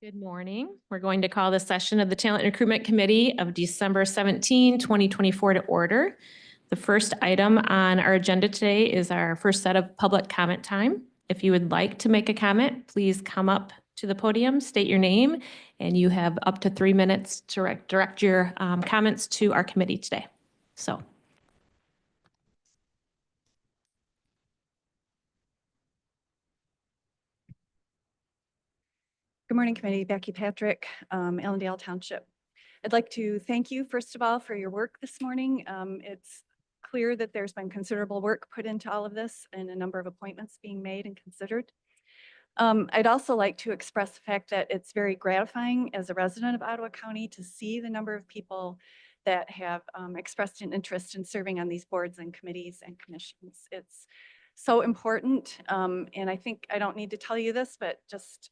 Good morning. We're going to call the session of the Talent and Recruitment Committee of December 17, 2024 to order. The first item on our agenda today is our first set of public comment time. If you would like to make a comment, please come up to the podium, state your name, and you have up to 3 minutes to direct your comments to our committee today. So. Good morning, committee. Becky Patrick, Allendale Township. I'd like to thank you, first of all, for your work this morning. It's clear that there's been considerable work put into all of this and a number of appointments being made and considered. I'd also like to express the fact that it's very gratifying as a resident of Ottawa County to see the number of people that have expressed an interest in serving on these boards and committees and commissions. It's so important. And I think I don't need to tell you this, but just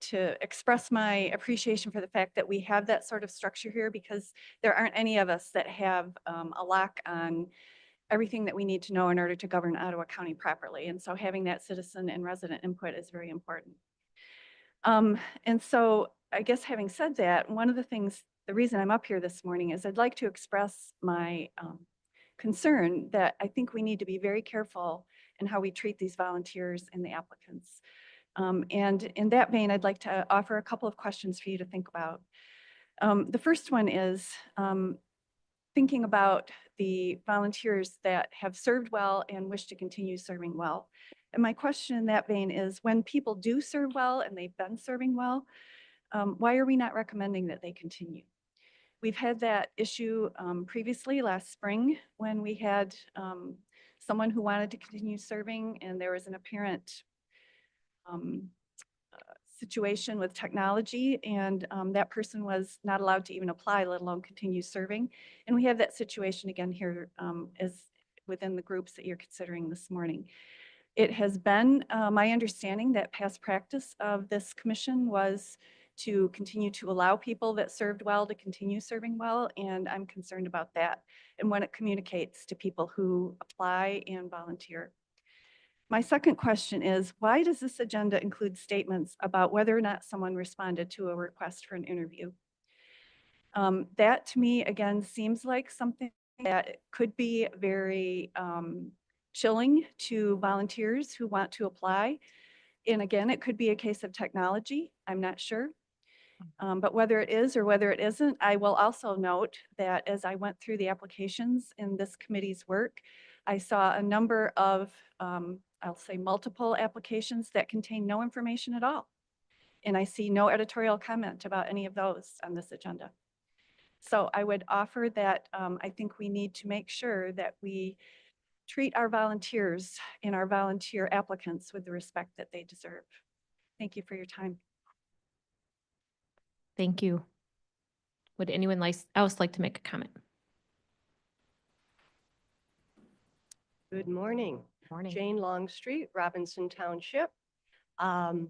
to express my appreciation for the fact that we have that sort of structure here, because there aren't any of us that have a lock on everything that we need to know in order to govern Ottawa County properly. And so having that citizen and resident input is very important. And so I guess having said that, one of the things, the reason I'm up here this morning is I'd like to express my concern that I think we need to be very careful in how we treat these volunteers and the applicants. And in that vein, I'd like to offer a couple of questions for you to think about. The first one is thinking about the volunteers that have served well and wish to continue serving well. And my question in that vein is, when people do serve well and they've been serving well, why are we not recommending that they continue? We've had that issue previously last spring when we had someone who wanted to continue serving, and there was an apparent situation with technology, and that person was not allowed to even apply, let alone continue serving. And we have that situation again here as within the groups that you're considering this morning. It has been my understanding that past practice of this commission was to continue to allow people that served well to continue serving well, and I'm concerned about that and when it communicates to people who apply and volunteer. My second question is, why does this agenda include statements about whether or not someone responded to a request for an interview? That to me, again, seems like something that could be very chilling to volunteers who want to apply. And again, it could be a case of technology. I'm not sure. But whether it is or whether it isn't, I will also note that as I went through the applications in this committee's work, I saw a number of I'll say multiple applications that contain no information at all. And I see no editorial comment about any of those on this agenda. So I would offer that I think we need to make sure that we treat our volunteers and our volunteer applicants with the respect that they deserve. Thank you for your time. Thank you. Would anyone else like to make a comment? Good morning. Morning. Jane Longstreet, Robinson Township. I'm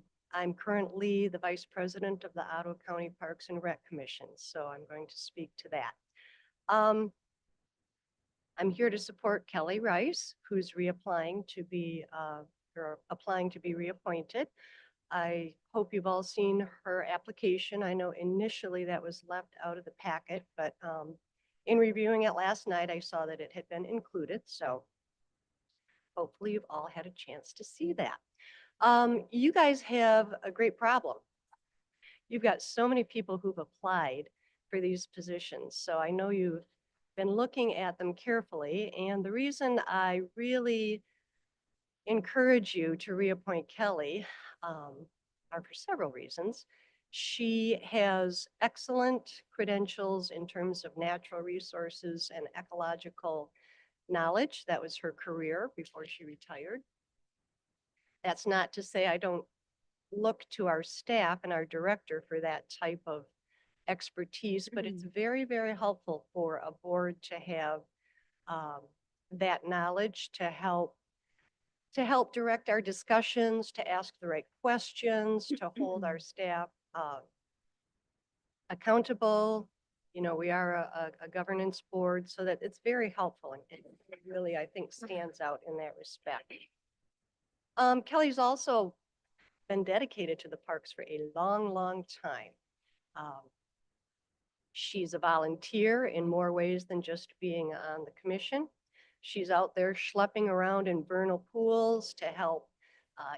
currently the Vice President of the Ottawa County Parks and Rec Commission, so I'm going to speak to that. I'm here to support Kelly Rice, who's applying to be reappointed. I hope you've all seen her application. I know initially that was left out of the packet, but in reviewing it last night, I saw that it had been included. So hopefully you've all had a chance to see that. You guys have a great problem. You've got so many people who've applied for these positions. So I know you've been looking at them carefully. And the reason I really encourage you to reappoint Kelly are for several reasons. She has excellent credentials in terms of natural resources and ecological knowledge. That was her career before she retired. That's not to say I don't look to our staff and our director for that type of expertise, but it's very, very helpful for a board to have that knowledge to help direct our discussions, to ask the right questions, to hold our staff accountable. You know, we are a governance board, so that it's very helpful and really, I think, stands out in that respect. Kelly's also been dedicated to the parks for a long, long time. She's a volunteer in more ways than just being on the commission. She's out there schlepping around in vernal pools to help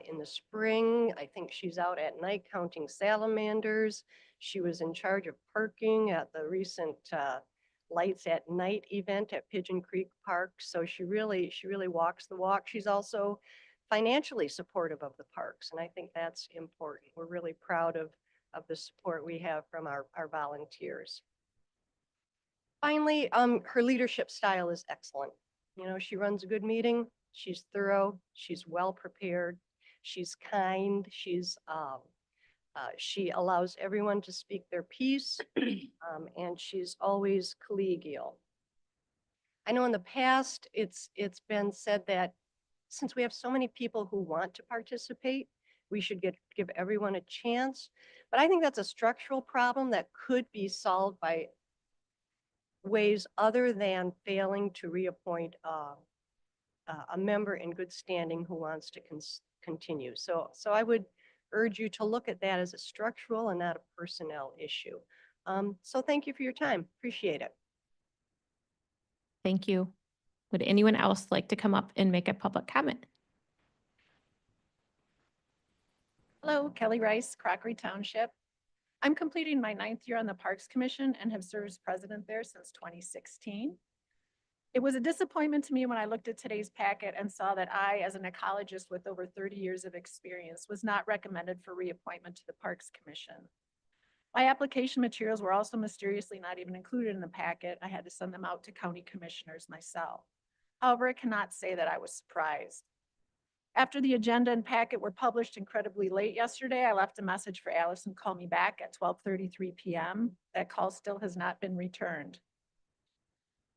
in the spring. I think she's out at night counting salamanders. She was in charge of parking at the recent Lights at Night event at Pigeon Creek Park. So she really walks the walk. She's also financially supportive of the parks, and I think that's important. We're really proud of the support we have from our volunteers. Finally, her leadership style is excellent. You know, she runs a good meeting. She's thorough. She's well prepared. She's kind. She allows everyone to speak their piece, and she's always collegial. I know in the past, it's been said that since we have so many people who want to participate, we should give everyone a chance. But I think that's a structural problem that could be solved by ways other than failing to reappoint a member in good standing who wants to continue. So I would urge you to look at that as a structural and not a personnel issue. So thank you for your time. Appreciate it. Thank you. Would anyone else like to come up and make a public comment? Hello, Kelly Rice, Crockery Township. I'm completing my 9th year on the Parks Commission and have served as president there since 2016. It was a disappointment to me when I looked at today's packet and saw that I, as an ecologist with over 30 years of experience, was not recommended for reappointment to the Parks Commission. My application materials were also mysteriously not even included in the packet. I had to send them out to county commissioners myself. However, I cannot say that I was surprised. After the agenda and packet were published incredibly late yesterday, I left a message for Allison to call me back at 12:33 p.m. That call still has not been returned.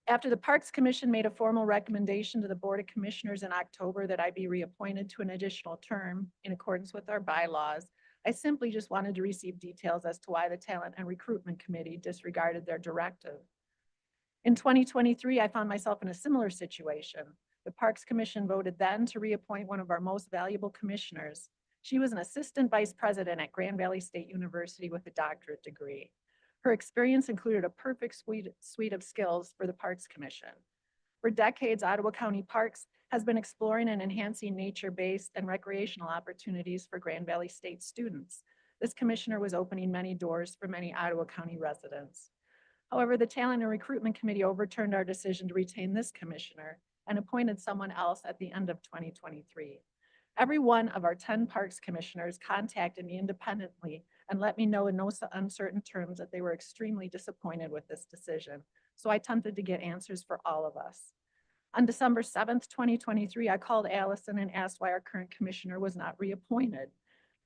After the Parks Commission made a formal recommendation to the Board of Commissioners in October that I be reappointed to an additional term in accordance with our bylaws, I simply just wanted to receive details as to why the Talent and Recruitment Committee disregarded their directive. In 2023, I found myself in a similar situation. The Parks Commission voted then to reappoint one of our most valuable commissioners. She was an assistant vice president at Grand Valley State University with a doctorate degree. Her experience included a perfect suite of skills for the Parks Commission. For decades, Ottawa County Parks has been exploring and enhancing nature-based and recreational opportunities for Grand Valley State students. This commissioner was opening many doors for many Ottawa County residents. However, the Talent and Recruitment Committee overturned our decision to retain this commissioner and appointed someone else at the end of 2023. Every one of our 10 Parks Commissioners contacted me independently and let me know in no uncertain terms that they were extremely disappointed with this decision. So I attempted to get answers for all of us. On December 7th, 2023, I called Allison and asked why our current commissioner was not reappointed.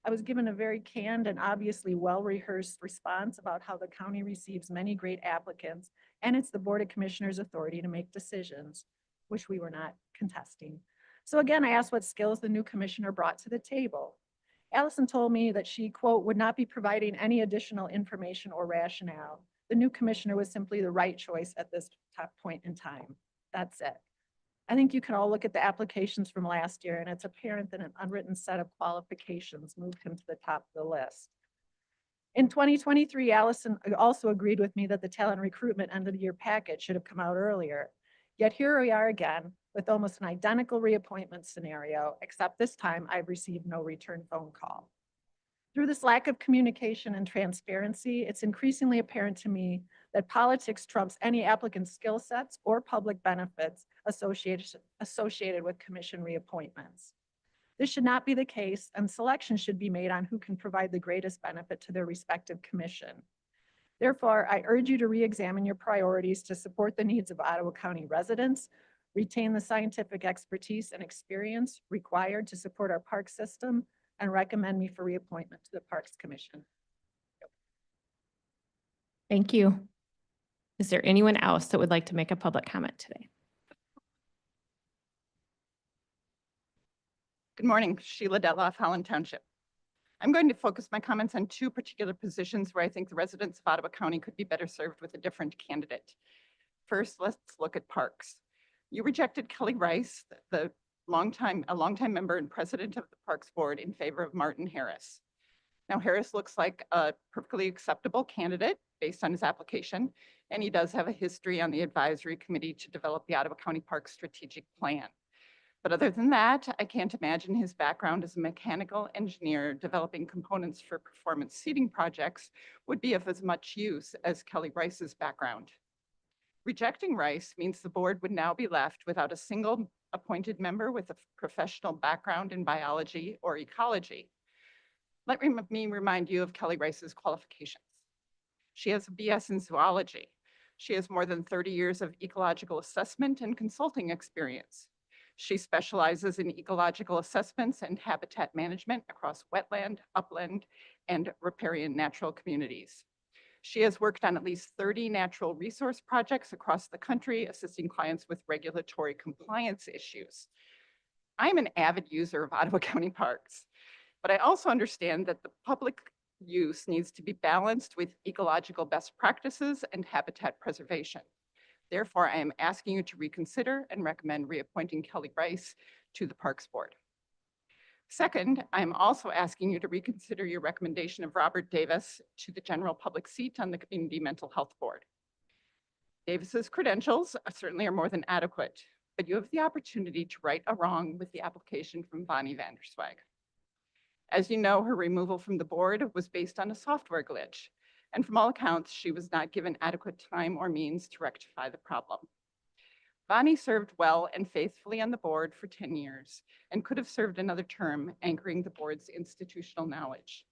I was given a very canned and obviously well-rehearsed response about how the county receives many great applicants and it's the Board of Commissioners' authority to make decisions, which we were not contesting. So again, I asked what skills the new commissioner brought to the table. Allison told me that she, quote, would not be providing any additional information or rationale. The new commissioner was simply the right choice at this point in time. That's it. I think you can all look at the applications from last year and it's apparent that an unwritten set of qualifications moved him to the top of the list. In 2023, Allison also agreed with me that the talent recruitment end of the year packet should have come out earlier. Yet here we are again with almost an identical reappointment scenario, except this time I've received no return phone call. Through this lack of communication and transparency, it's increasingly apparent to me that politics trumps any applicant's skill sets or public benefits associated with commission reappointments. This should not be the case, and selection should be made on who can provide the greatest benefit to their respective commission. Therefore, I urge you to re-examine your priorities to support the needs of Ottawa County residents, retain the scientific expertise and experience required to support our park system, and recommend me for reappointment to the Parks Commission. Thank you. Is there anyone else that would like to make a public comment today? Good morning, Sheila Detloff, Holland Township. I'm going to focus my comments on two particular positions where I think the residents of Ottawa County could be better served with a different candidate. First, let's look at parks. You rejected Kelly Rice, the a longtime member and president of the Parks Board in favor of Martin Harris. Now, Harris looks like a perfectly acceptable candidate based on his application, and he does have a history on the advisory committee to develop the Ottawa County Parks strategic plan. But other than that, I can't imagine his background as a mechanical engineer developing components for performance seating projects would be of as much use as Kelly Rice's background. Rejecting Rice means the board would now be left without a single appointed member with a professional background in biology or ecology. Let me remind you of Kelly Rice's qualifications. She has a BS in zoology. She has more than 30 years of ecological assessment and consulting experience. She specializes in ecological assessments and habitat management across wetland, upland, and riparian natural communities. She has worked on at least 30 natural resource projects across the country, assisting clients with regulatory compliance issues. I'm an avid user of Ottawa County Parks, but I also understand that the public use needs to be balanced with ecological best practices and habitat preservation. Therefore, I am asking you to reconsider and recommend reappointing Kelly Rice to the Parks Board. Second, I am also asking you to reconsider your recommendation of Robert Davis to the general public seat on the Community Mental Health Board. Davis's credentials certainly are more than adequate, but you have the opportunity to right a wrong with the application from Bonnie Vanderswag. As you know, her removal from the board was based on a software glitch, and from all accounts, she was not given adequate time or means to rectify the problem. Bonnie served well and faithfully on the board for 10 years and could have served another term anchoring the board's institutional knowledge.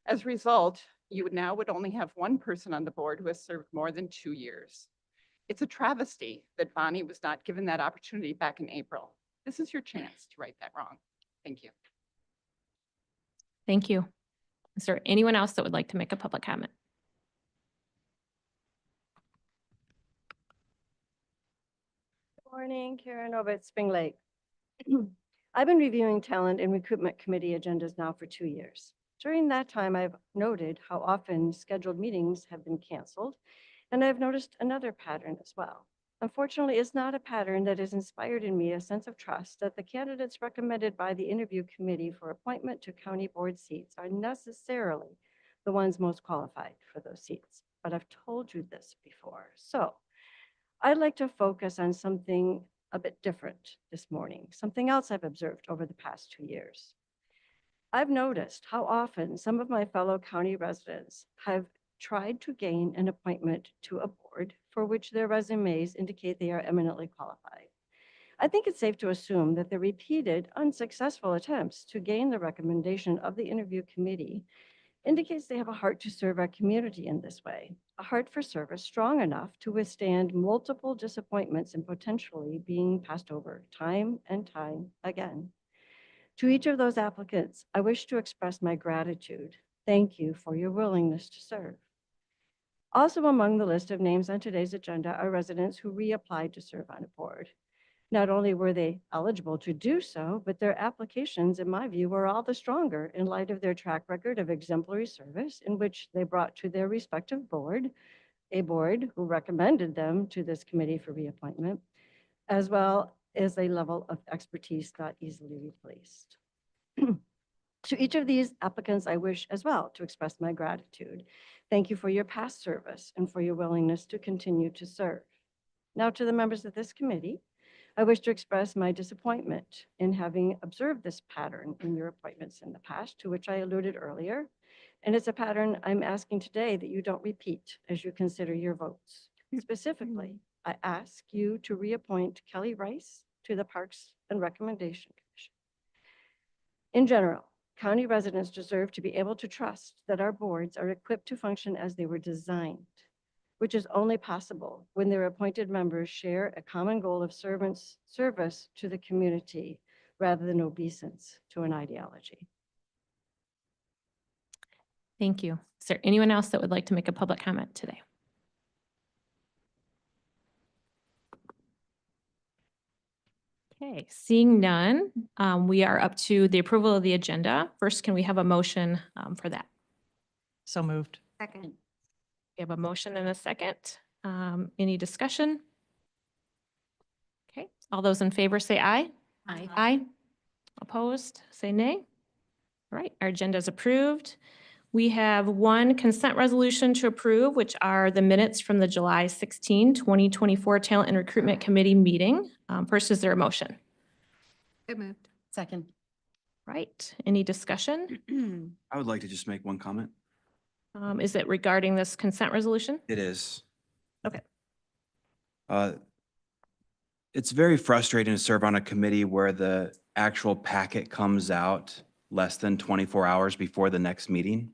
As a result, you now would only have one person on the board who has served more than 2 years. It's a travesty that Bonnie was not given that opportunity back in April. This is your chance to right that wrong. Thank you. Thank you. Is there anyone else that would like to make a public comment? Good morning, Karen over at Spring Lake. I've been reviewing talent and recruitment committee agendas now for 2 years. During that time, I've noted how often scheduled meetings have been canceled, and I've noticed another pattern as well. Unfortunately, it's not a pattern that has inspired in me a sense of trust that the candidates recommended by the interview committee for appointment to county board seats are necessarily the ones most qualified for those seats. But I've told you this before. So I'd like to focus on something a bit different this morning, something else I've observed over the past 2 years. I've noticed how often some of my fellow county residents have tried to gain an appointment to a board for which their resumes indicate they are eminently qualified. I think it's safe to assume that the repeated unsuccessful attempts to gain the recommendation of the interview committee indicates they have a heart to serve our community in this way, a heart for service strong enough to withstand multiple disappointments and potentially being passed over time and time again. To each of those applicants, I wish to express my gratitude. Thank you for your willingness to serve. Also among the list of names on today's agenda are residents who reapplied to serve on a board. Not only were they eligible to do so, but their applications, in my view, were all the stronger in light of their track record of exemplary service in which they brought to their respective board, a board who recommended them to this committee for reappointment, as well as a level of expertise not easily replaced. To each of these applicants, I wish as well to express my gratitude. Thank you for your past service and for your willingness to continue to serve. Now to the members of this committee, I wish to express my disappointment in having observed this pattern in your appointments in the past, to which I alluded earlier. And it's a pattern I'm asking today that you don't repeat as you consider your votes. Specifically, I ask you to reappoint Kelly Rice to the Parks and Recommendation Commission. In general, county residents deserve to be able to trust that our boards are equipped to function as they were designed, which is only possible when their appointed members share a common goal of service to the community rather than obeisance to an ideology. Thank you. Is there anyone else that would like to make a public comment today? Okay, seeing none, we are up to the approval of the agenda. First, can we have a motion for that? So moved. Second. We have a motion and a second. Any discussion? Okay, all those in favor say aye. Aye. Aye. Opposed, say nay. All right, our agenda is approved. We have one consent resolution to approve, which are the minutes from the July 16, 2024 Talent and Recruitment Committee meeting. First, is there a motion? So moved. Second. Right, any discussion? I would like to just make one comment. Is it regarding this consent resolution? It is. Okay. It's very frustrating to serve on a committee where the actual packet comes out less than 24 hours before the next meeting.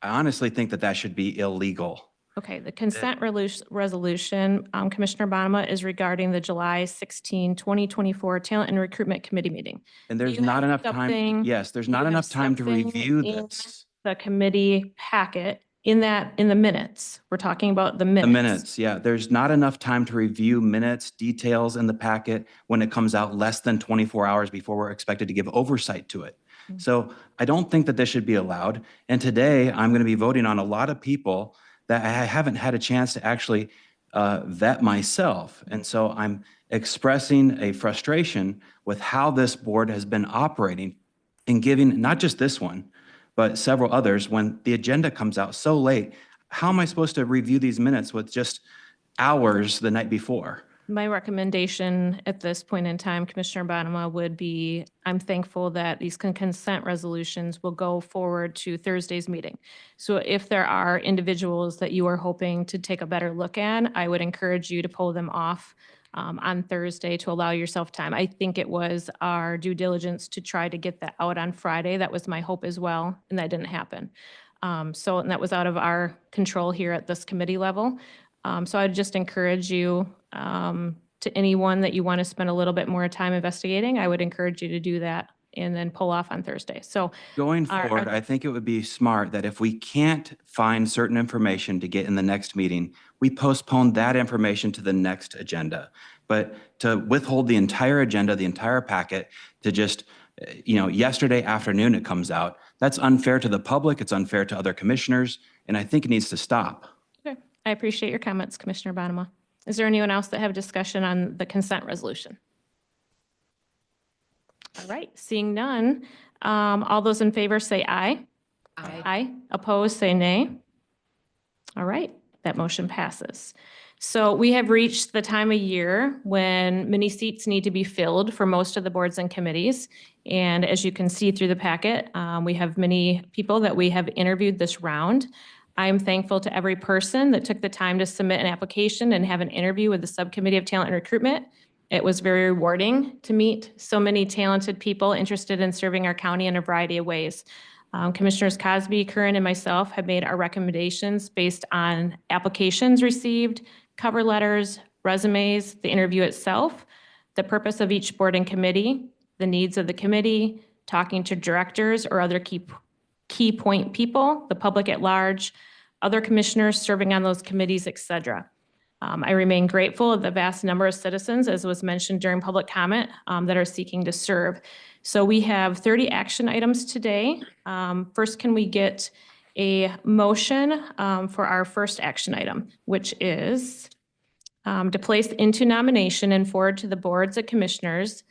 I honestly think that that should be illegal. Okay, the consent resolution, Commissioner Bonema, is regarding the July 16, 2024 Talent and Recruitment Committee meeting. And there's You not have enough something- time. Yes, there's you not have enough time to something review in this. The committee packet in the minutes. We're talking about the The minutes. minutes, yeah. There's not enough time to review minutes, details in the packet when it comes out less than 24 hours before we're expected to give oversight to it. Mm. So I don't think that this should be allowed. And today, I'm going to be voting on a lot of people that I haven't had a chance to actually vet myself. And so I'm expressing a frustration with how this board has been operating and giving, not just this one, but several others, when the agenda comes out so late. How am I supposed to review these minutes with just hours the night before? My recommendation at this point in time, Commissioner Bonema, would be, I'm thankful that these consent resolutions will go forward to Thursday's meeting. So if there are individuals that you are hoping to take a better look at, I would encourage you to pull them off on Thursday to allow yourself time. I think it was our due diligence to try to get that out on Friday. That was my hope as well, and that didn't happen. And that was out of our control here at this committee level. So I'd just encourage you, to anyone that you want to spend a little bit more time investigating, I would encourage you to do that and then pull off on Thursday. So Going Are- forward, I think it would be smart that if we can't find certain information to get in the next meeting, we postpone that information to the next agenda. But to withhold the entire agenda, the entire packet, to just, yesterday afternoon it comes out, that's unfair to the public, it's unfair to other commissioners, and I think it needs to stop. okay. I appreciate your comments, Commissioner Bonema. Is there anyone else that have discussion on the consent resolution? All right, seeing none, all those in favor say aye. Aye. Aye. Opposed, say nay. All right, that motion passes. So we have reached the time of year when many seats need to be filled for most of the boards and committees. And as you can see through the packet, we have many people that we have interviewed this round. I'm thankful to every person that took the time to submit an application and have an interview with the Subcommittee of Talent and Recruitment. It was very rewarding to meet so many talented people interested in serving our county in a variety of ways. Commissioners Cosby, Curran, and myself have made our recommendations based on applications received, cover letters, resumes, the interview itself, the purpose of each board and committee, the needs of the committee, talking to directors or other key point people, the public at large, other commissioners serving on those committees, et cetera. I remain grateful of the vast number of citizens, as was mentioned during public comment, that are seeking to serve. So we have 30 action items today. First, can we get a motion for our first action item, which is to place into nomination and forward to the boards of commissioners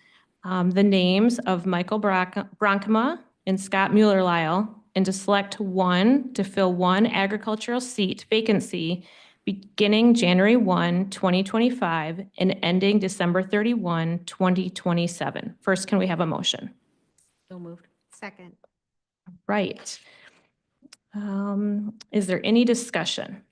the names of Michael Bronkema and Scott Mueller-Lyle, and to select one to fill one agricultural seat vacancy beginning January 1, 2025 and ending December 31, 2027. First, can we have a motion? So moved. Second. Right. Is there any discussion?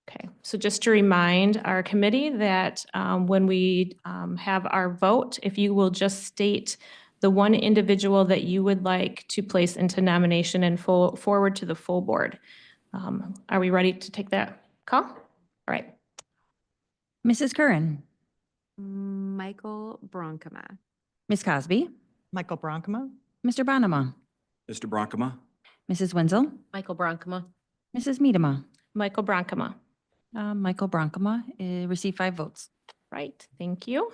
Okay, so just to remind our committee that when we have our vote, if you will just state the one individual that you would like to place into nomination and forward to the full board. Are we ready to take that call? All right. Mrs. Curran, Michael Bronkema. Ms. Cosby, Michael Bronkema? Mr. Bonema, Mr. Bronkema? Mrs. Wenzel, Michael Bronkema. Mrs. Miedema. Michael Bronkema. Michael Bronkema received 5 votes. Right, thank you.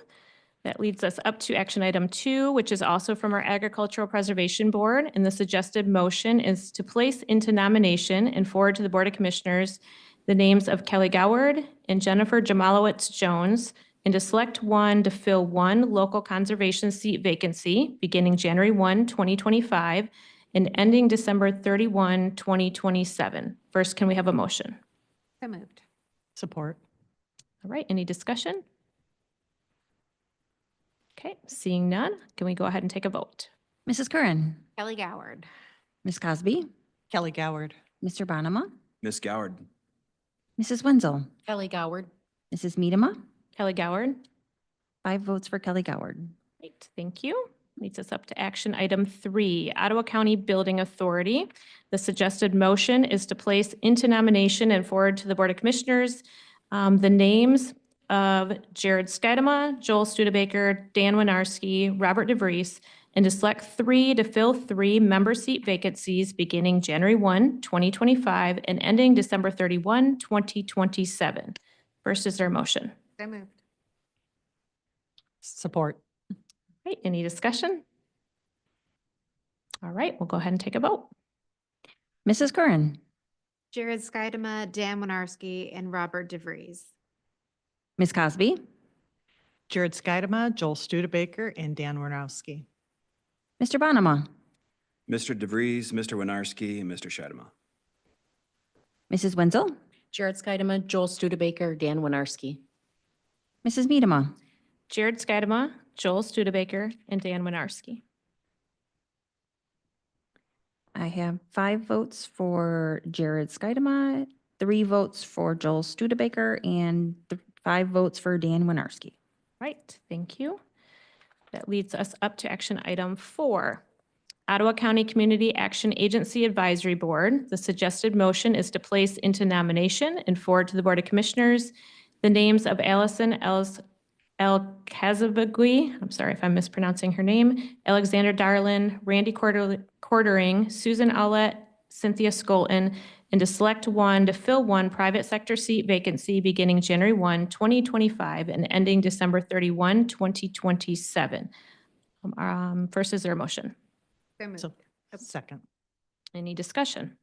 That leads us up to action item 2, which is also from our Agricultural Preservation Board. And the suggested motion is to place into nomination and forward to the Board of Commissioners the names of Kelly Goward and Jennifer Jamalowitz Jones and to select one to fill one local conservation seat vacancy beginning January 1, 2025, and ending December 31, 2027. First, can we have a motion? So moved. Support. All right, any discussion? Okay, seeing none, can we go ahead and take a vote? Mrs. Curran, Kelly Goward. Ms. Cosby, Kelly Goward. Mr. Bonema, Ms. Goward. Mrs. Wenzel, Kelly Goward. Mrs. Medema, Kelly Goward? 5 votes for Kelly Goward. Great, thank you. Leads us up to action item 3, Ottawa County Building Authority. The suggested motion is to place into nomination and forward to the Board of Commissioners the names of Jared Skidema, Joel Studebaker, Dan Winarski, Robert DeVries, and to select 3 to fill 3 member seat vacancies beginning January 1, 2025, and ending December 31, 2027. First, is there a motion? So moved. Support. Right, any discussion? All right, we'll go ahead and take a vote. Mrs. Curran, Jared Skidema, Dan Winarski, and Robert DeVries. Ms. Cosby, Jared Skidema, Joel Studebaker, and Dan Warnowski. Mr. Bonema, Mr. DeVries, Mr. Winarski, and Mr. Scheidema. Mrs. Wenzel, Jared Skidema, Joel Studebaker, Dan Winarski. Mrs. Medema, Jared Skidema, Joel Studebaker, and Dan Winarski. I have 5 votes for Jared Skidema, 3 votes for Joel Studebaker, and 5 votes for Dan Winarski. Right, thank you. That leads us up to action item 4. Ottawa County Community Action Agency Advisory Board. The suggested motion is to place into nomination and forward to the Board of Commissioners the names of Allison El-Kazabagui, I'm sorry if I'm mispronouncing her name, Alexander Darlin, Randy Quartering, Susan Owlett, Cynthia Skolton, and to select one to fill one private sector seat vacancy beginning January 1, 2025, and ending December 31, 2027. First, is there a motion? So moved. So, second. Any discussion?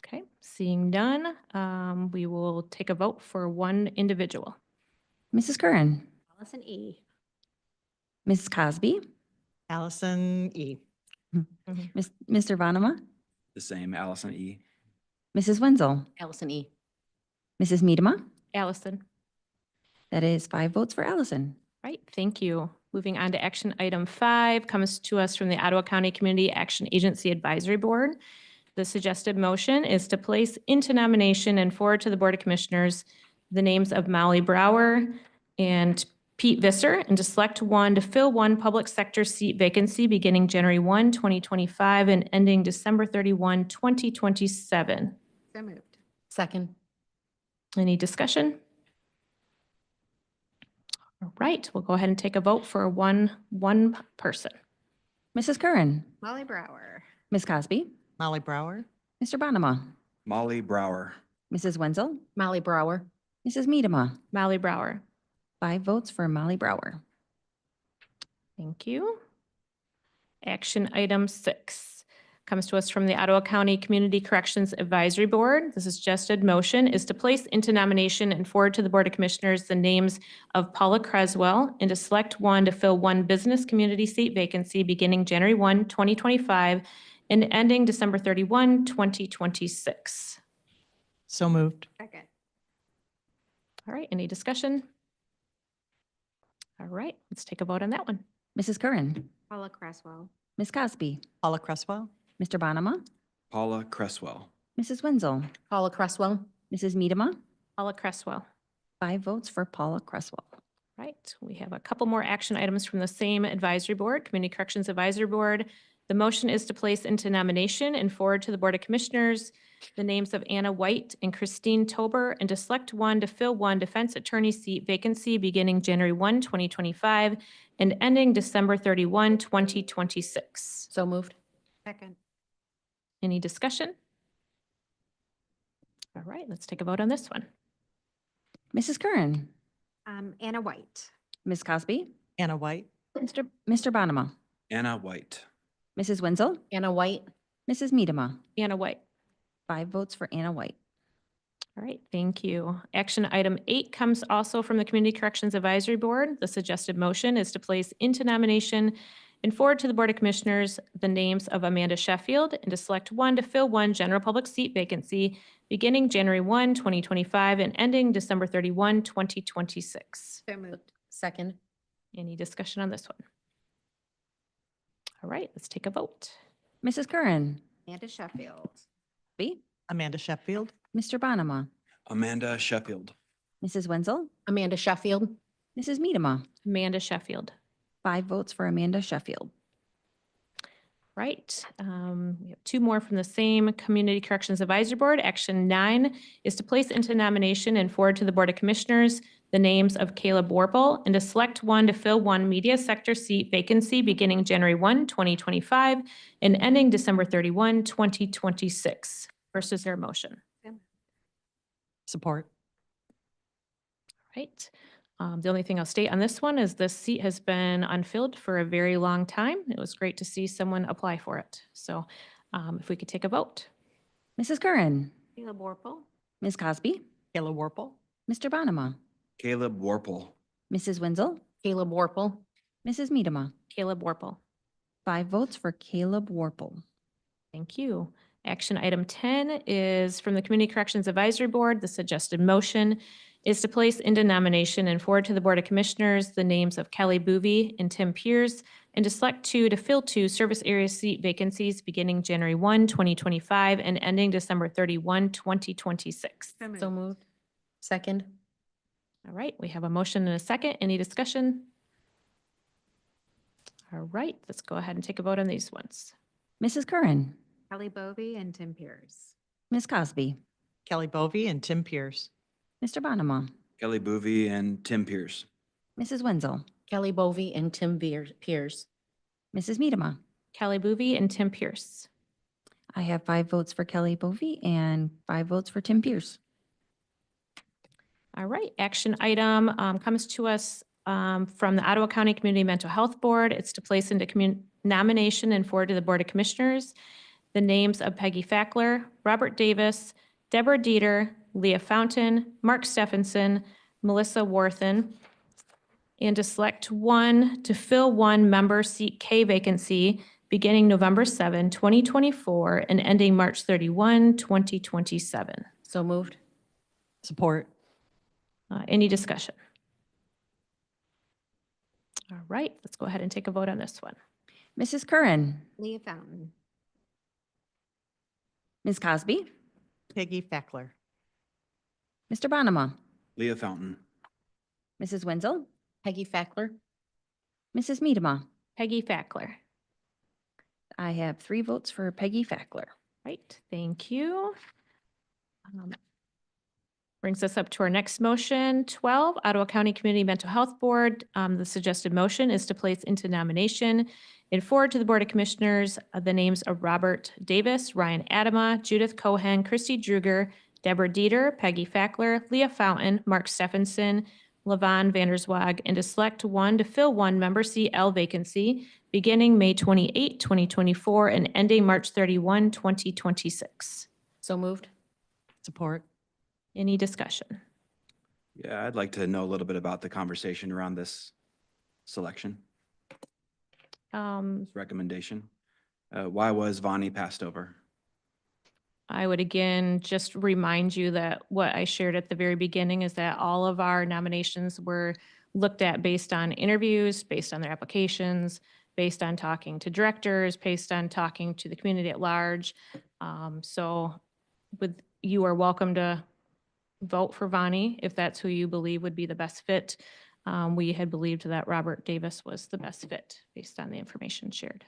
Okay, seeing none, we will take a vote for one individual. Mrs. Curran, Allison E. Ms. Cosby, Allison E. Mr. Bonema, The same, Allison E. Mrs. Wenzel, Allison E. Mrs. Medema. Allison. That is 5 votes for Allison. Right, thank you. Moving on to action item 5 comes to us from the Ottawa County Community Action Agency Advisory Board. The suggested motion is to place into nomination and forward to the Board of Commissioners the names of Molly Brower and Pete Visser, and to select one to fill one public sector seat vacancy beginning January 1, 2025, and ending December 31, 2027. So moved. Second. Any discussion? All right, we'll go ahead and take a vote for one person. Mrs. Curran, Molly Brower. Ms. Cosby, Molly Brower. Mr. Bonema, Molly Brower. Mrs. Wenzel, Molly Brower. Mrs. Medema. Molly Brower. 5 votes for Molly Brower. Thank you. Action item 6 comes to us from the Ottawa County Community Corrections Advisory Board. The suggested motion is to place into nomination and forward to the Board of Commissioners the names of Paula Creswell and to select one to fill one business community seat vacancy beginning January 1, 2025 and ending December 31, 2026. So moved. Second. All right, any discussion? All right, let's take a vote on that one. Mrs. Curran, Paula Cresswell. Ms. Cosby, Paula Cresswell. Mr. Bonema, Paula Cresswell. Mrs. Wenzel, Paula Cresswell. Mrs. Medema. Paula Cresswell. 5 votes for Paula Cresswell. Right, we have a couple more action items from the same advisory board, Community Corrections Advisory Board. The motion is to place into nomination and forward to the Board of Commissioners the names of Anna White and Christine Tober, and to select one to fill one defense attorney seat vacancy beginning January 1, 2025, and ending December 31, 2026. So moved. Second. Any discussion? All right, let's take a vote on this one. Mrs. Curran, Anna White. Ms. Cosby, Anna White. Mr. Bonema, Anna White. Mrs. Wenzel, Anna White. Mrs. Medema. Anna White. 5 votes for Anna White. All right, thank you. Action item 8 comes also from the Community Corrections Advisory Board. The suggested motion is to place into nomination and forward to the Board of Commissioners the names of Amanda Sheffield and to select one to fill one general public seat vacancy beginning January 1, 2025 and ending December 31, 2026. So moved. Second. Any discussion on this one? All right, let's take a vote. Mrs. Curran, Amanda Sheffield. B, Amanda Sheffield. Mr. Bonema, Amanda Sheffield. Mrs. Wenzel, Amanda Sheffield. Mrs. Medema. Amanda Sheffield. 5 votes for Amanda Sheffield. Right. We have 2 more from the same Community Corrections Advisory Board. Action 9 is to place into nomination and forward to the Board of Commissioners the names of Caleb Warple and to select one to fill one media sector seat vacancy beginning January 1, 2025 and ending December 31, 2026. First, is there a motion? Support. Right. The only thing I'll state on this one is this seat has been unfilled for a very long time. It was great to see someone apply for it. So if we could take a vote. Mrs. Curran, Caleb Warple. Ms. Cosby, Kayla Warple. Mr. Bonema, Caleb Warple. Mrs. Wenzel, Caleb Warple. Mrs. Medema. Caleb Warple. 5 votes for Caleb Warple. Thank you. Action item 10 is from the Community Corrections Advisory Board. The suggested motion is to place into nomination and forward to the Board of Commissioners the names of Kelly Boovy and Tim Pierce and to select 2 to fill 2 service area seat vacancies beginning January 1, 2025 and ending December 31, 2026. So moved. Second. All right, we have a motion and a second. Any discussion? All right, let's go ahead and take a vote on these ones. Mrs. Curran, Kelly Bovee and Tim Pierce. Ms. Cosby, Kelly Bovee and Tim Pierce. Mr. Bonema, Kelly Boovy and Tim Pierce. Mrs. Wenzel, Kelly Bovee and Tim Pierce. Mrs. Medema. Kelly Boovy and Tim Pierce. I have 5 votes for Kelly Bovee and 5 votes for Tim Pierce. All right, action item comes to us from the Ottawa County Community Mental Health Board. It's to place into nomination and forward to the Board of Commissioners the names of Peggy Fackler, Robert Davis, Deborah Dieter, Leah Fountain, Mark Stephenson, Melissa Worthen, and to select one to fill one member seat K vacancy beginning November 7, 2024 and ending March 31, 2027. So moved. Support. Any discussion? All right, let's go ahead and take a vote on this one. Mrs. Curran, Leah Fountain. Ms. Cosby, Peggy Fackler. Mr. Bonema, Leah Fountain. Mrs. Wenzel, Peggy Fackler. Mrs. Medema. Peggy Fackler. I have 3 votes for Peggy Fackler. Right, thank you. Brings us up to our next motion, 12, Ottawa County Community Mental Health Board. The suggested motion is to place into nomination and forward to the Board of Commissioners the names of Robert Davis, Ryan Adama, Judith Cohen, Christy Druger, Deborah Dieter, Peggy Fackler, Leah Fountain, Mark Stephenson, Levon Vanderswag, and to select one to fill one member CL vacancy beginning May 28, 2024 and ending March 31, 2026. So moved. Support. Any discussion? Yeah, I'd like to know a little bit about the conversation around this selection, this recommendation. Why was Vonnie passed over? I would again just remind you that what I shared at the very beginning is that all of our nominations were looked at based on interviews, based on their applications, based on talking to directors, based on talking to the community at large. You are welcome to vote for Vonnie if that's who you believe would be the best fit. We had believed that Robert Davis was the best fit based on the information shared.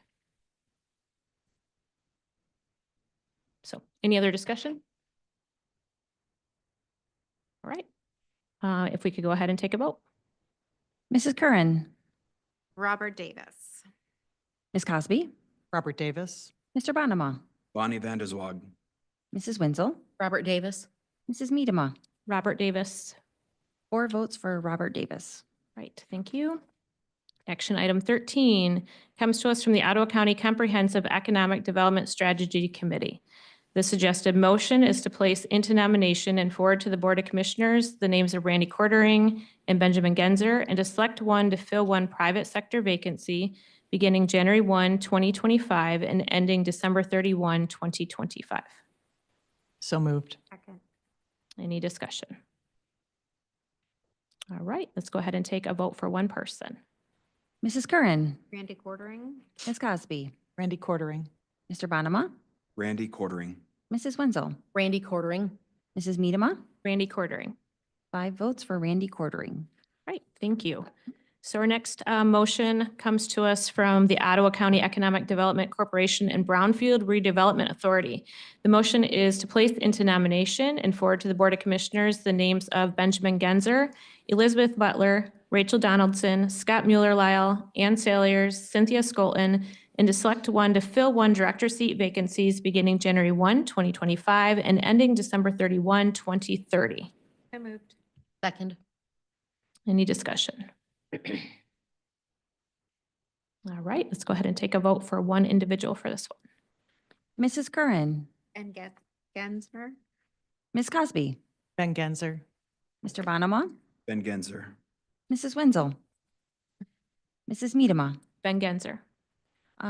So any other discussion? All right. If we could go ahead and take a vote. Mrs. Curran, Robert Davis. Ms. Cosby, Robert Davis. Mr. Bonema, Vonnie Vanderswag. Mrs. Wenzel, Robert Davis. Mrs. Medema. Robert Davis. 4 votes for Robert Davis. Right, thank you. Action item 13 comes to us from the Ottawa County Comprehensive Economic Development Strategy Committee. The suggested motion is to place into nomination and forward to the Board of Commissioners the names of Randy Quartering and Benjamin Genzer, and to select one to fill one private sector vacancy beginning January 1, 2025 and ending December 31, 2025. So moved. Second. Any discussion? All right, let's go ahead and take a vote for one person. Mrs. Curran, Randy Quartering. Ms. Cosby, Randy Quartering. Mr. Bonema, Randy Quartering. Mrs. Wenzel, Randy Quartering. Mrs. Medema, Randy Quartering. 5 votes for Randy Quartering. Right, thank you. So our next motion comes to us from the Ottawa County Economic Development Corporation and Brownfield Redevelopment Authority. The motion is to place into nomination and forward to the Board of Commissioners the names of Benjamin Genzer, Elizabeth Butler, Rachel Donaldson, Scott Mueller-Lyle, Ann Salyers, Cynthia Skolton, and to select one to fill one director seat vacancies beginning January 1, 2025 and ending December 31, 2030. So moved. Second. Any discussion? All right, let's go ahead and take a vote for one individual for this one. Mrs. Curran, And Gensmer. Ms. Cosby, Ben Genzer. Mr. Bonema, Ben Genzer. Mrs. Wenzel, Mrs. Medema, Ben Genzer.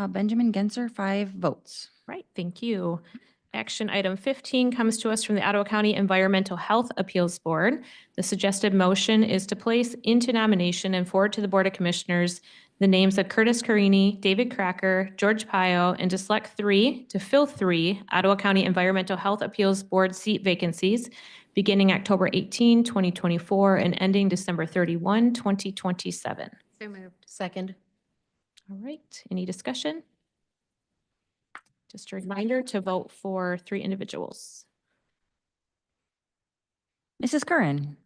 Benjamin Genzer, 5 votes. Right, thank you. Action item 15 comes to us from the Ottawa County Environmental Health Appeals Board. The suggested motion is to place into nomination and forward to the Board of Commissioners the names of Curtis Carini, David Cracker, George Pio, and to select 3 to fill 3 Ottawa County Environmental Health Appeals Board seat vacancies beginning October 18, 2024 and ending December 31, 2027. So moved. Second. All right, any discussion? Just a reminder to vote for 3 individuals. Mrs. Curran,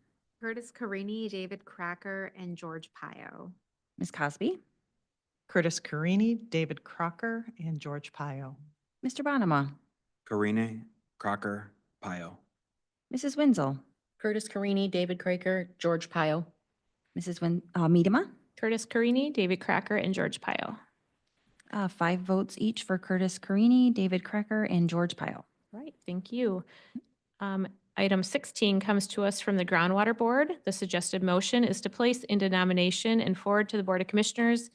Curtis Carini, David Cracker, and George Pio. Ms. Cosby, Curtis Carini, David Crocker, and George Pio. Mr. Bonema, Karine, Crocker, Pio. Mrs. Wenzel, Curtis Carini, David Craker, George Pio. Mrs. Medema, Curtis Carini, David Cracker, and George Pio. 5 votes each for Curtis Carini, David Cracker, and George Pio. All right, thank you. Item 16 comes to us from the Groundwater Board. The suggested motion is to place into nomination and forward to the Board of Commissioners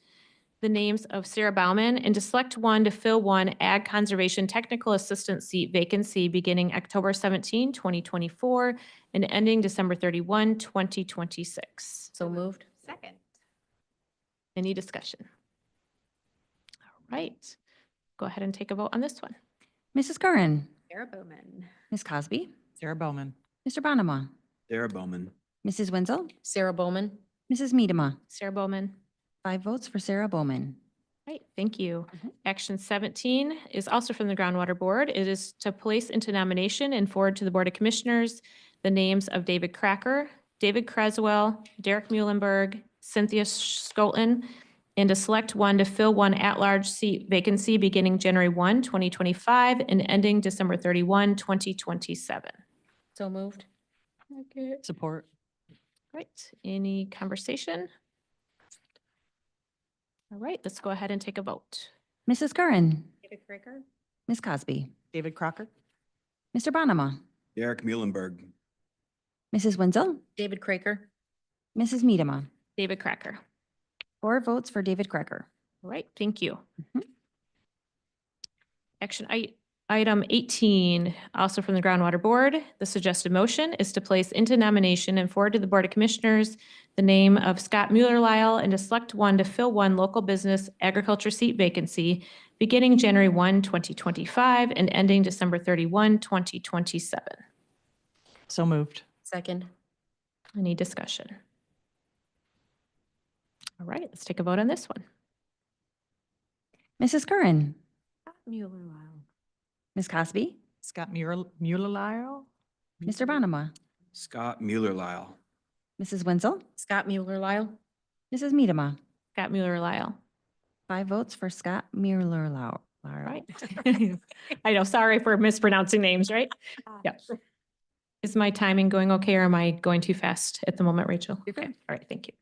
the names of Sarah Bauman and to select one to fill one Ag Conservation Technical Assistant seat vacancy beginning October 17, 2024 and ending December 31, 2026. So moved. Second. Any discussion? All right, go ahead and take a vote on this one. Mrs. Curran, Sarah Bowman. Ms. Cosby, Sarah Bowman. Mr. Bonema, Sarah Bowman. Mrs. Wenzel, Sarah Bowman. Mrs. Medema, Sarah Bowman. 5 votes for Sarah Bowman. Right, thank you. Mhm. Action 17 is also from the Groundwater Board. It is to place into nomination and forward to the Board of Commissioners the names of David Cracker, David Creswell, Derek Muhlenberg, Cynthia Skolton, and to select one to fill one at-large seat vacancy beginning January 1, 2025 and ending December 31, 2027. So moved. Okay. Support. Right, any conversation? All right, let's go ahead and take a vote. Mrs. Curran, David Cracker. Ms. Cosby, David Crocker. Mr. Bonema, Derek Muhlenberg. Mrs. Wenzel, David Craker. Mrs. Medema, David Cracker. 4 votes for David Cracker. All right, thank you. Mhm. Action item 18, also from the Groundwater Board. The suggested motion is to place into nomination and forward to the Board of Commissioners the name of Scott Mueller-Lyle and to select one to fill one local business agriculture seat vacancy beginning January 1, 2025 and ending December 31, 2027. So moved. Second. Any discussion? All right, let's take a vote on this one. Mrs. Curran, Mueller-Lyle. Ms. Cosby, Scott Mueller-Lyle. Mr. Bonema, Scott Mueller-Lyle. Mrs. Wenzel, Scott Mueller-Lyle. Mrs. Medema, Scott Mueller-Lyle. 5 votes for Scott Mueller-Lyle. Right. I know, sorry for mispronouncing names, right? Yep. Is my timing going okay or am I going too fast at the moment, Rachel? You're good. All right, thank you.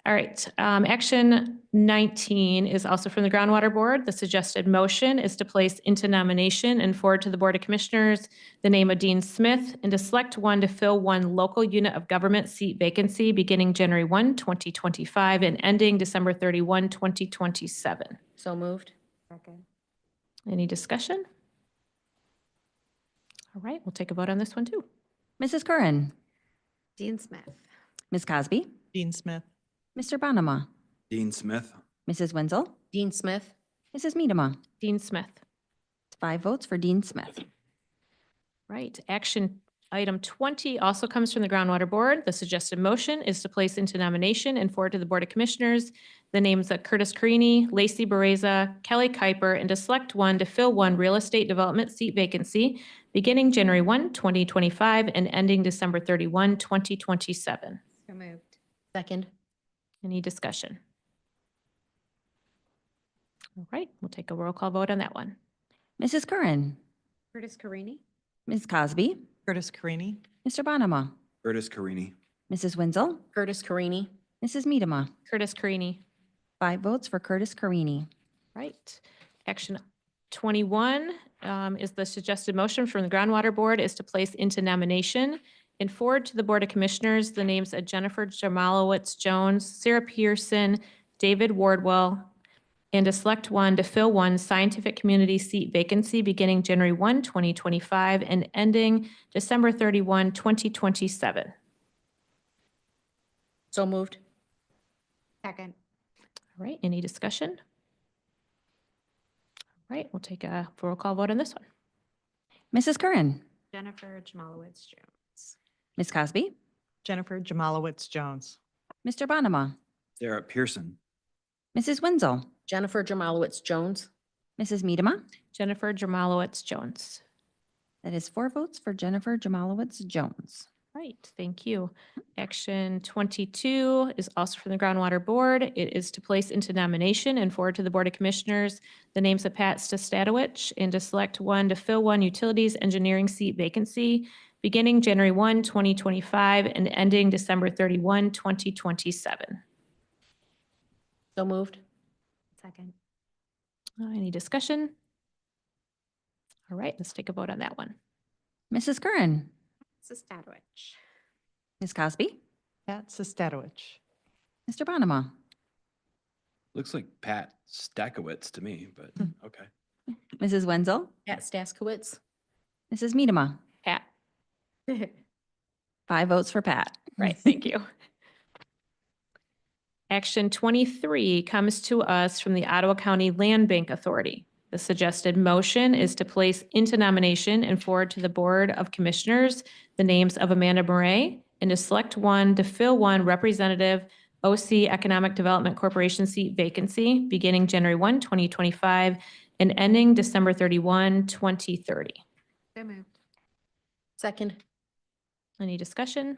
All right, action 19 is also from the Groundwater Board. The suggested motion is to place into nomination and forward to the Board of Commissioners the name of Dean Smith and to select one to fill one local unit of government seat vacancy beginning January 1, 2025 and ending December 31, 2027. So moved. Second. Any discussion? All right, we'll take a vote on this one too. Mrs. Curran, Dean Smith. Ms. Cosby, Dean Smith. Mr. Bonema, Dean Smith. Mrs. Wenzel, Dean Smith. Mrs. Medema. Dean Smith. 5 votes for Dean Smith. Right, action item 20 also comes from the Groundwater Board. The suggested motion is to place into nomination and forward to the Board of Commissioners the names of Curtis Carini, Lacey Bereza, Kelly Kuiper, and to select one to fill one real estate development seat vacancy beginning January 1, 2025 and ending December 31, 2027. So moved. Second. Any discussion? All right, we'll take a roll call vote on that one. Mrs. Curran, Curtis Carini. Ms. Cosby, Curtis Carini. Mr. Bonema, Curtis Carini. Mrs. Wenzel, Curtis Carini. Mrs. Medema. Curtis Carini. 5 votes for Curtis Carini. Right. Action 21 is the suggested motion from the Groundwater Board is to place into nomination and forward to the Board of Commissioners the names of Jennifer Jamalowitz Jones, Sarah Pearson, David Wardwell, and to select one to fill one scientific community seat vacancy beginning January 1, 2025 and ending December 31, 2027. So moved. Second. All right, any discussion? All right, we'll take a roll call vote on this one. Mrs. Curran, Jennifer Jamalowitz Jones. Ms. Cosby, Jennifer Jamalowitz Jones. Mr. Bonema, Sarah Pearson. Mrs. Wenzel, Jennifer Jamalowitz Jones. Mrs. Medema. Jennifer Jamalowitz Jones. That is 4 votes for Jennifer Jamalowitz Jones. Right, thank you. Action 22 is also from the Groundwater Board. It is to place into nomination and forward to the Board of Commissioners the names of Pat Stastadowicz and to select one to fill one utilities engineering seat vacancy beginning January 1, 2025 and ending December 31, 2027. So moved. Second. Any discussion? All right, let's take a vote on that one. Mrs. Curran, Sestadowicz. Ms. Cosby, Pat Sestadowicz. Mr. Bonema, Looks like Pat Stakowitz to me, but okay. Mrs. Wenzel, Pat Staskowitz. Mrs. Medema. Pat. 5 votes for Pat. Right, thank you. Action 23 comes to us from the Ottawa County Land Bank Authority. The suggested motion is to place into nomination and forward to the Board of Commissioners the names of Amanda Murray and to select one to fill one representative OC Economic Development Corporation seat vacancy beginning January 1, 2025 and ending December 31, 2030. So moved. Second. Any discussion?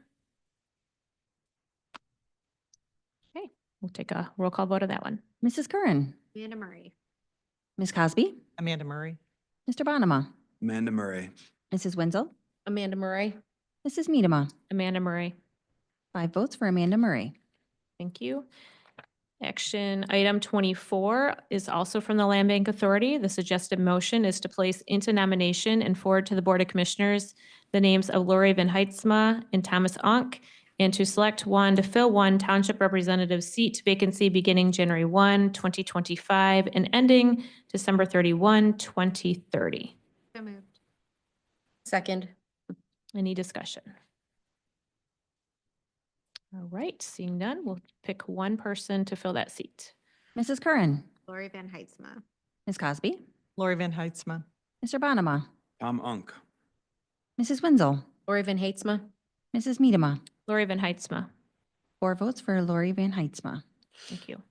Okay, we'll take a roll call vote on that one. Mrs. Curran, Amanda Murray. Ms. Cosby, Amanda Murray. Mr. Bonema, Amanda Murray. Mrs. Wenzel, Amanda Murray. Mrs. Medema. Amanda Murray. 5 votes for Amanda Murray. Thank you. Action item 24 is also from the Land Bank Authority. The suggested motion is to place into nomination and forward to the Board of Commissioners the names of Lori Van Heitzma and Thomas Onk, and to select one to fill one township representative seat vacancy beginning January 1, 2025 and ending December 31, 2030. So moved. Second. Any discussion? All right, seeing none, we'll pick one person to fill that seat. Mrs. Curran, Lori Van Heitzma. Ms. Cosby, Lori Van Heitzma. Mr. Bonema, Tom Unk. Mrs. Wenzel, Lori Van Heitzma. Mrs. Medema. Lori Van Heitzma. 4 votes for Lori Van Heitzma. Thank you.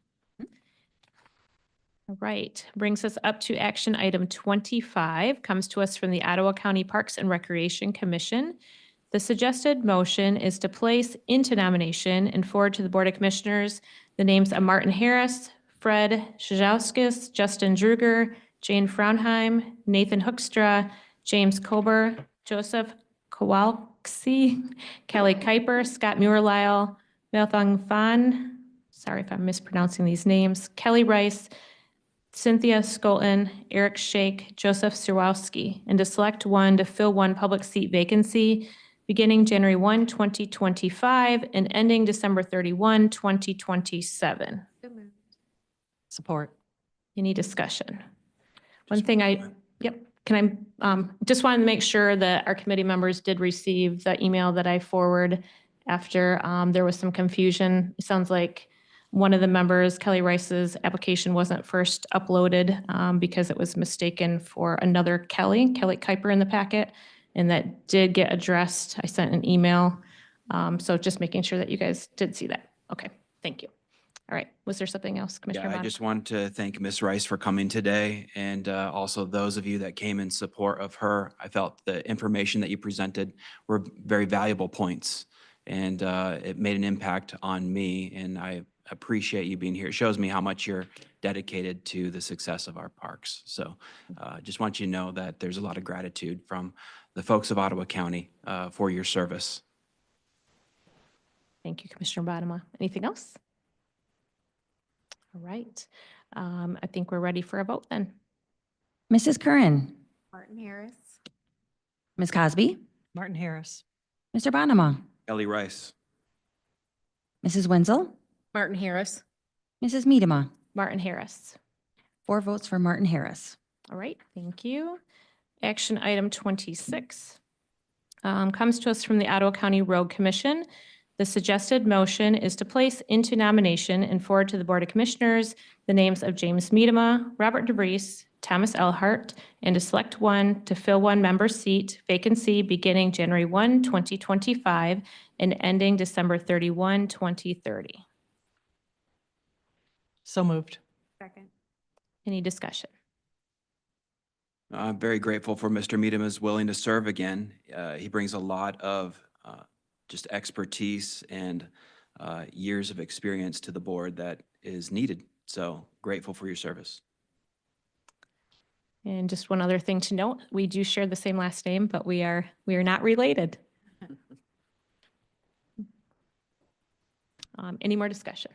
All right, brings us up to action item 25, comes to us from the Ottawa County Parks and Recreation Commission. The suggested motion is to place into nomination and forward to the Board of Commissioners the names of Martin Harris, Fred Szajowskis, Justin Druger, Jane Fraunheim, Nathan Hoekstra, James Kober, Joseph Kowalski, Kelly Kuiper, Scott Muirlyle, Melthong Fan, sorry if I'm mispronouncing these names, Kelly Rice, Cynthia Skolton, Eric Shake, Joseph Surwowski, and to select one to fill one public seat vacancy beginning January 1, 2025 and ending December 31, 2027. Support. Any discussion? One Just thing one I, comment. yep, can I, just wanted to make sure that our committee members did receive the email that I forwarded after there was some confusion. It sounds like one of the members, Kelly Rice's application wasn't first uploaded because it was mistaken for another Kelly Kuiper in the packet, and that did get addressed. I sent an email. So just making sure that you guys did see that. Okay, thank you. All right, was there something else, Commissioner Yeah, I Bottom? just want to thank Ms. Rice for coming today and also those of you that came in support of her. I felt the information that you presented were very valuable points and it made an impact on me and I appreciate you being here. It shows me how much you're dedicated to the success of our parks. So just want you to know that there's a lot of gratitude from the folks of Ottawa County for your service. Thank you, Commissioner Bottoма. Anything else? All right. I think we're ready for a vote then. Mrs. Curran, Martin Harris. Ms. Cosby, Martin Harris. Mr. Bonema, Kelly Rice. Mrs. Wenzel, Martin Harris. Mrs. Medema. Martin Harris. 4 votes for Martin Harris. All right, thank you. Action item 26 comes to us from the Ottawa County Road Commission. The suggested motion is to place into nomination and forward to the Board of Commissioners the names of James Medema, Robert DeVries, Thomas Elhart, and to select one to fill one member seat vacancy beginning January 1, 2025 and ending December 31, 2030. So moved. Second. Any discussion? I'm very grateful for Mr. Medema's willing to serve again. He brings a lot of just expertise and years of experience to the board that is needed. So grateful for your service. And just one other thing to note, we do share the same last name, but we are not related. Any more discussion?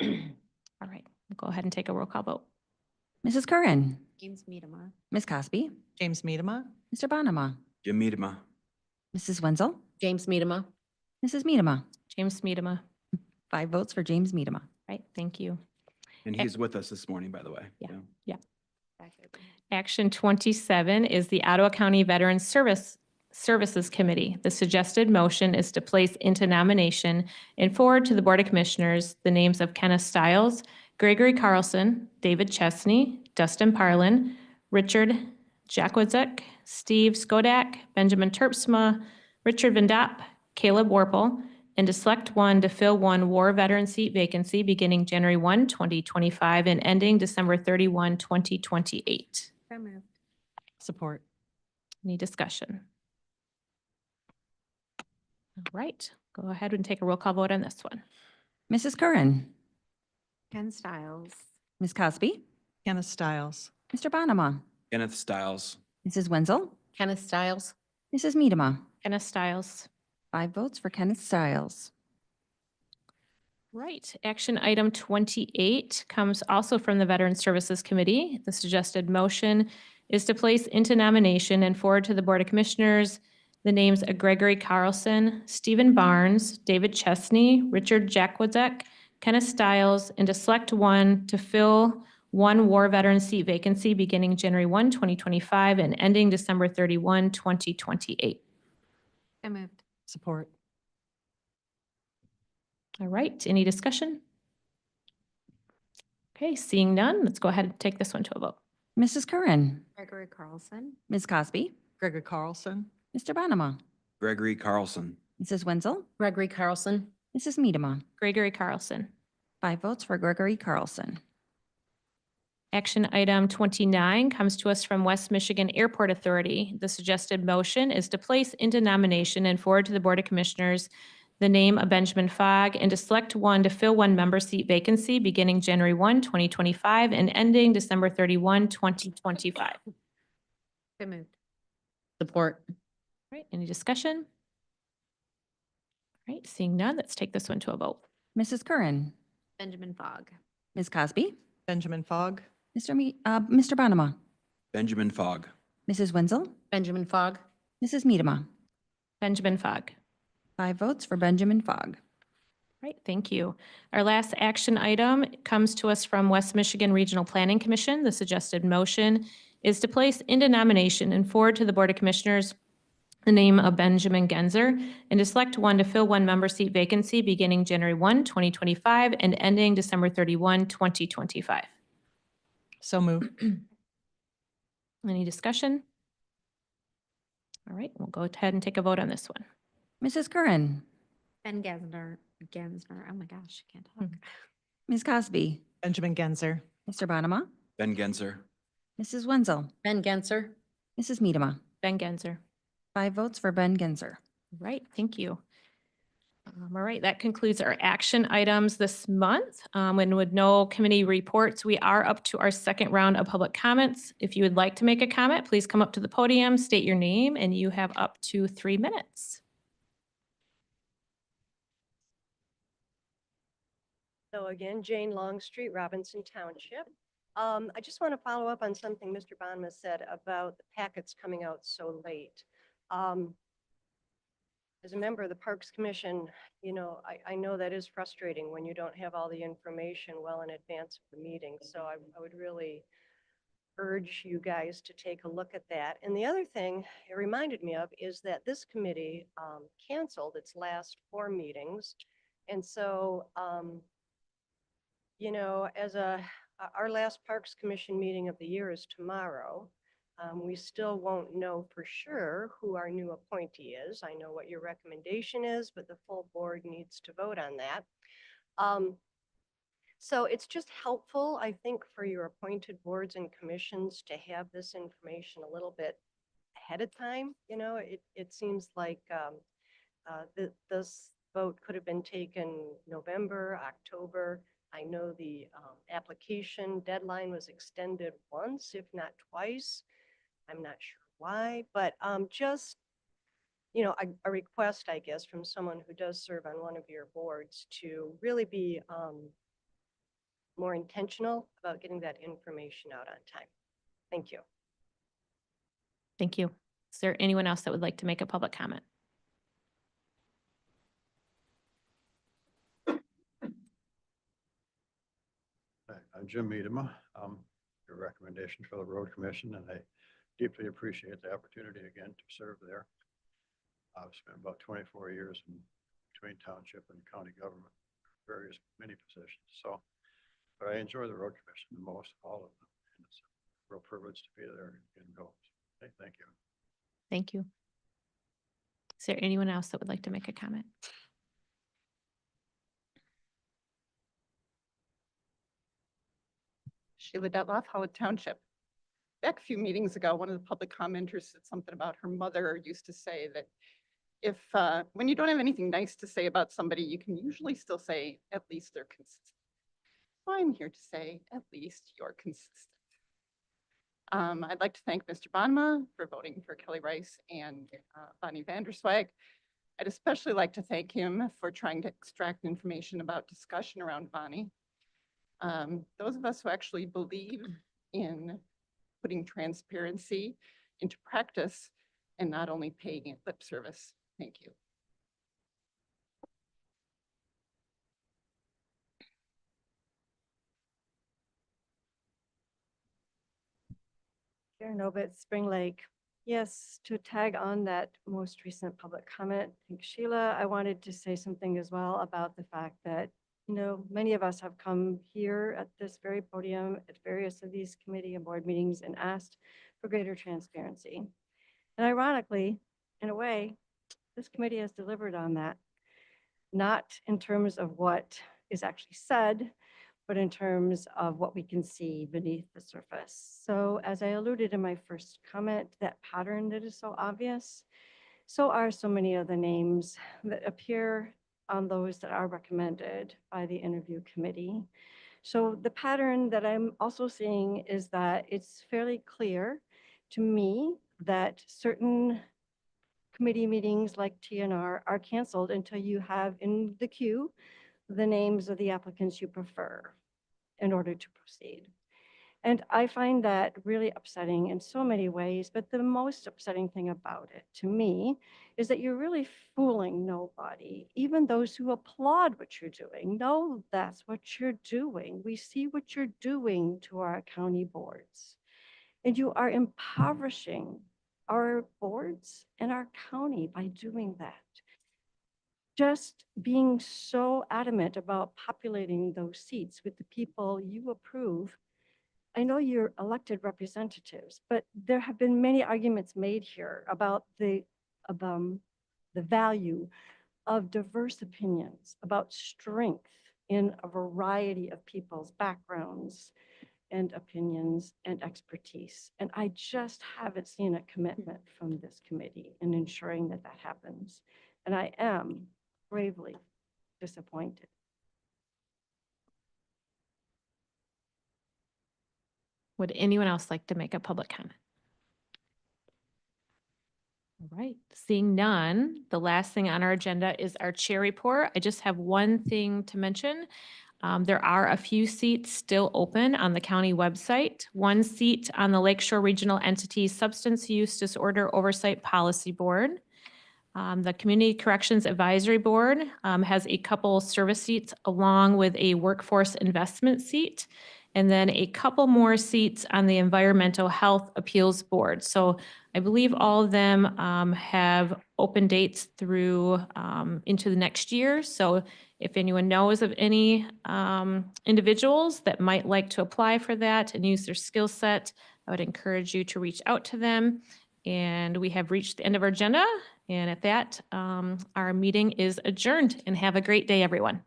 All right, we'll go ahead and take a roll call vote. Mrs. Curran, James Medema. Ms. Cosby, James Medema. Mr. Bonema, Jim Medema. Mrs. Wenzel, James Medema. Mrs. Medema. James Medema. 5 votes for James Medema. Right, thank you. And he's with us this morning, by the way. Yeah. Action 27 is the Ottawa County Veterans Services Committee. The suggested motion is to place into nomination and forward to the Board of Commissioners the names of Kenneth Stiles, Gregory Carlson, David Chesney, Dustin Parlin, Richard Jakwadzek, Steve Skodak, Benjamin Terpsma, Richard Van Dop, Caleb Warple, and to select one to fill one war veteran seat vacancy beginning January 1, 2025 and ending December 31, 2028. So moved. Support. Any discussion? All right, go ahead and take a roll call vote on this one. Mrs. Curran, Ken Stiles. Ms. Cosby, Kenneth Stiles. Mr. Bonema, Kenneth Stiles. Mrs. Wenzel, Kenneth Stiles. Mrs. Medema. Kenneth Stiles. 5 votes for Kenneth Stiles. Right, action item 28 comes also from the Veteran Services Committee. The suggested motion is to place into nomination and forward to the Board of Commissioners the names of Gregory Carlson, Stephen Barnes, David Chesney, Richard Jakwadzek, Kenneth Stiles, and to select one to fill one war veteran seat vacancy beginning January 1, 2025 and ending December 31, 2028. So moved. Support. All right, any discussion? Okay, seeing none, let's go ahead and take this one to a vote. Mrs. Curran, Gregory Carlson. Ms. Cosby, Gregory Carlson. Mr. Bonema, Gregory Carlson. Mrs. Wenzel, Gregory Carlson. Mrs. Medema. Gregory Carlson. 5 votes for Gregory Carlson. Action item 29 comes to us from West Michigan Airport Authority. The suggested motion is to place into nomination and forward to the Board of Commissioners the name of Benjamin Fogg and to select one to fill one member seat vacancy beginning January 1, 2025 and ending December 31, 2025. All So moved. Support. right, any discussion? All right, seeing none, let's take this one to a vote. Mrs. Curran, Benjamin Fogg. Ms. Cosby, Benjamin Fogg. Mr. Bonema, Benjamin Fogg. Mrs. Wenzel, Benjamin Fogg. Mrs. Medema. Benjamin Fogg. 5 votes for Benjamin Fogg. Right, thank you. Our last action item comes to us from West Michigan Regional Planning Commission. The suggested motion is to place into nomination and forward to the Board of Commissioners the name of Benjamin Genzer and to select one to fill one member seat vacancy beginning January 1, 2025 and ending December 31, 2025. So moved. Any discussion? All right, we'll go ahead and take a vote on this one. Mrs. Curran, Ben Gensner. Oh my gosh, I can't talk. Ms. Cosby, Benjamin Genzer. Mr. Bonema, Ben Genzer. Mrs. Wenzel, Ben Genser. Mrs. Medema. Ben Genzer. 5 votes for Ben Genzer. Right, thank you. All right, that concludes our action items this month. And with no committee reports, we are up to our second round of public comments. If you would like to make a comment, please come up to the podium, state your name, and you have up to 3 minutes. So again, Jane Longstreet, Robinson Township. I just want to follow up on something Mr. Bonema said about the packets coming out so late. As a member of the Parks Commission, you know, I know that is frustrating when you don't have all the information well in advance of the meeting. So I would really urge you guys to take a look at that. And the other thing it reminded me of is that this committee canceled its last 4 meetings. And so, you know, our last Parks Commission meeting of the year is tomorrow. We still won't know for sure who our new appointee is. I know what your recommendation is, but the full board needs to vote on that. So it's just helpful, I think, for your appointed boards and commissions to have this information a little bit ahead of time. You know, it seems like this vote could have been taken November, October. I know the application deadline was extended once, if not twice. I'm not sure why, but just, you know, a request, I guess, from someone who does serve on one of your boards to really be more intentional about getting that information out on time. Thank you. Thank you. Is there anyone else that would like to make a public comment? Hi, I'm Jim Medema. Your recommendation for the road commission, and I deeply appreciate the opportunity again to serve there. I've spent about 24 years in between township and county government, many positions. So, but I enjoy the road commission the most of all of them. And it's a real privilege to be there and go. Okay, thank you. Thank you. Is there anyone else that would like to make a comment? Sheila Detloff, Howard Township. Back a few meetings ago, one of the public commenters said something about her mother used to say that if, when you don't have anything nice to say about somebody, you can usually still say, at least they're consistent. So I'm here to say, at least you're consistent. I'd like to thank Mr. Bonema for voting for Kelly Rice and Bonnie Vanderswag. I'd especially like to thank him for trying to extract information about discussion around Bonnie. Those of us who actually believe in putting transparency into practice and not only paying it lip service. Thank you. Karen Ovitz, Spring Lake. Yes, to tag on that most recent public comment, thanks Sheila, I wanted to say something as well about the fact that, you know, many of us have come here at this very podium at various of these committee and board meetings and asked for greater transparency. And ironically, in a way, this committee has delivered on that, not in terms of what is actually said, but in terms of what we can see beneath the surface. So as I alluded in my first comment, that pattern that is so obvious, so are so many of the names that appear on those that are recommended by the interview committee. So the pattern that I'm also seeing is that it's fairly clear to me that certain committee meetings like TNR are canceled until you have in the queue the names of the applicants you prefer in order to proceed. And I find that really upsetting in so many ways, but the most upsetting thing about it to me is that you're really fooling nobody. Even those who applaud what you're doing know that's what you're doing. We see what you're doing to our county boards. And you are impoverishing our boards and our county by doing that. Just being so adamant about populating those seats with the people you approve. I know you're elected representatives, but there have been many arguments made here about the value of diverse opinions, about strength in a variety of people's backgrounds and opinions and expertise. And I just haven't seen a commitment from this committee in ensuring that that happens. And I am gravely disappointed. Would anyone else like to make a public comment? All right, seeing none, the last thing on our agenda is our chair report. I just have one thing to mention. There are a few seats still open on the county website. One seat on the Lakeshore Regional Entity Substance Use Disorder Oversight Policy Board. The Community Corrections Advisory Board has a couple service seats along with a workforce investment seat, and then a couple more seats on the Environmental Health Appeals Board. So I believe all of them have open dates through into the next year. So if anyone knows of any individuals that might like to apply for that and use their skill set, I would encourage you to reach out to them. And we have reached the end of our agenda. And at that, our meeting is adjourned, and have a great day, everyone.